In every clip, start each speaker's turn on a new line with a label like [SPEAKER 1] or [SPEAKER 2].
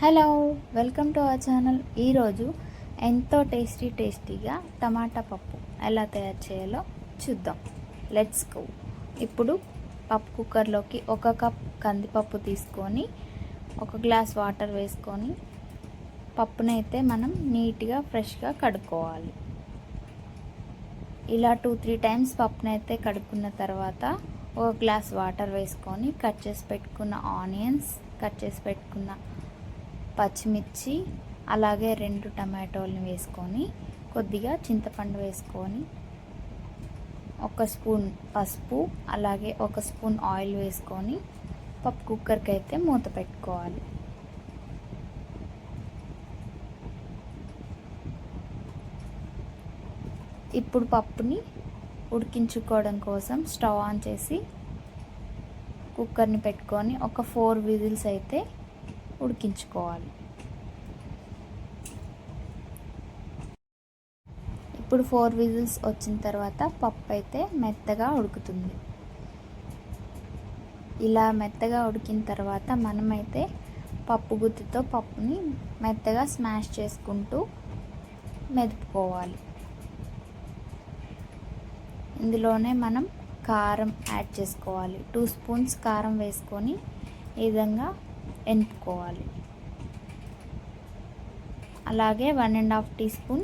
[SPEAKER 1] Hello, welcome to our channel. ఈరోజు ఎంతో టేస్టీగా టమాటా పప్పు ఎలా తయారు చేయాలో చూద్దాం. Let's go. ఇప్పుడు పప్పు కుక్కర్లోకి 1 కప్ కందిపప్పు తీసుకొని 1 గ్లాస్ వాటర్ వేసుకొని పప్పునైతే మనం నీట్గా ఫ్రెష్గా కడుక్కోవాలి. ఇలా 2-3 టైమ్స్ పప్పునైతే కడుక్కున్న తర్వాత 1 గ్లాస్ వాటర్ వేసుకొని కట్ చేసి పెట్టుకున్న ఆనియన్స్, కట్ చేసి పెట్టుకున్న పచ్చిమిర్చి, అలాగే 2 టమాటోలను వేసుకొని కొద్దిగా చింతపండు వేసుకొని 1 స్పూన్ పసుపు, అలాగే 1 స్పూన్ ఆయిల్ వేసుకొని పప్పు కుక్కర్కి అయితే మూత పెట్టుకోవాలి. ఇప్పుడు పప్పుని ఉడికించుకోవడం కోసం స్టవ్ ఆన్ చేసి కుక్కర్ని పెట్టుకొని ఒక 4 విజిల్స్ అయితే ఉడికించుకోవాలి. ఇప్పుడు 4 విజిల్స్ వచ్చిన తర్వాత పప్పు అయితే మెత్తగా ఉడుకుతుంది. ఇలా మెత్తగా ఉడికిన తర్వాత మనమైతే పప్పు గుత్తితో పప్పుని మెత్తగా స్మాష్ చేసుకుంటూ మెదుపుకోవాలి. ఇందులోనే మనం కారం యాడ్ చేసుకోవాలి. 2 స్పూన్స్ కారం వేసుకొని ఈ విధంగా ఎనుపుకోవాలి. అలాగే 1.5 టీ స్పూన్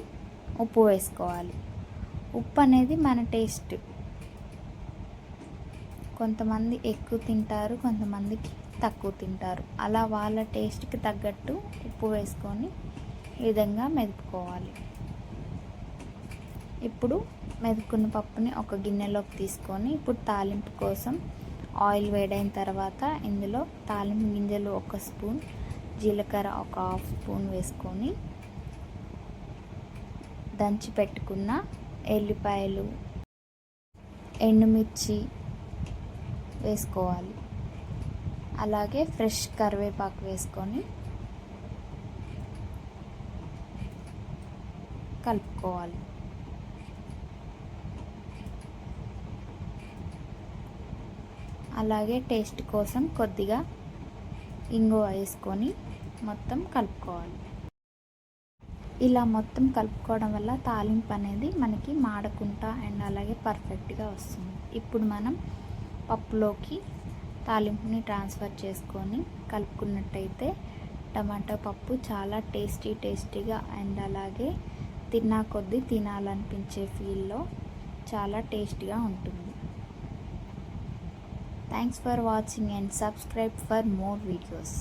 [SPEAKER 1] ఉప్పు వేసుకోవాలి. ఉప్పు అనేది మన టేస్ట్, కొంతమంది ఎక్కువ తింటారు, కొంతమందికి తక్కువ తింటారు. అలా వాళ్ళ టేస్ట్కి తగ్గట్టు ఉప్పు వేసుకొని ఈ విధంగా మెదుపుకోవాలి. ఇప్పుడు మెదుపుకున్న పప్పుని ఒక గిన్నెలోకి తీసుకొని ఇప్పుడు తాలింపు కోసం ఆయిల్ వేడైన తర్వాత ఇందులో తాలింపు గింజలు 1 స్పూన్, జీలకర్ర 1/2 స్పూన్ వేసుకొని దంచి పెట్టుకున్న ఎల్లిపాయలు, ఎండుమిర్చి వేసుకోవాలి. అలాగే ఫ్రెష్ కరివేపాకు వేసుకొని కలుపుకోవాలి. అలాగే టేస్ట్ కోసం కొద్దిగా ఇంగువ వేసుకొని మొత్తం కలుపుకోవాలి. ఇలా మొత్తం కలుపుకోవడం వల్ల తాలింపు అనేది మనకి మాడకుండా అండ్ అలాగే పర్ఫెక్ట్గా వస్తుంది. ఇప్పుడు మనం పప్పులోకి తాలింపుని ట్రాన్స్ఫర్ చేసుకొని కలుపుకున్నట్టయితే టమాటా పప్పు చాలా టేస్టీగా అండ్ అలాగే తిన్నా కొద్దీ తినాలనిపించే ఫీల్లో చాలా టేస్టీగా ఉంటుంది. Thanks for watching and subscribe for more videos.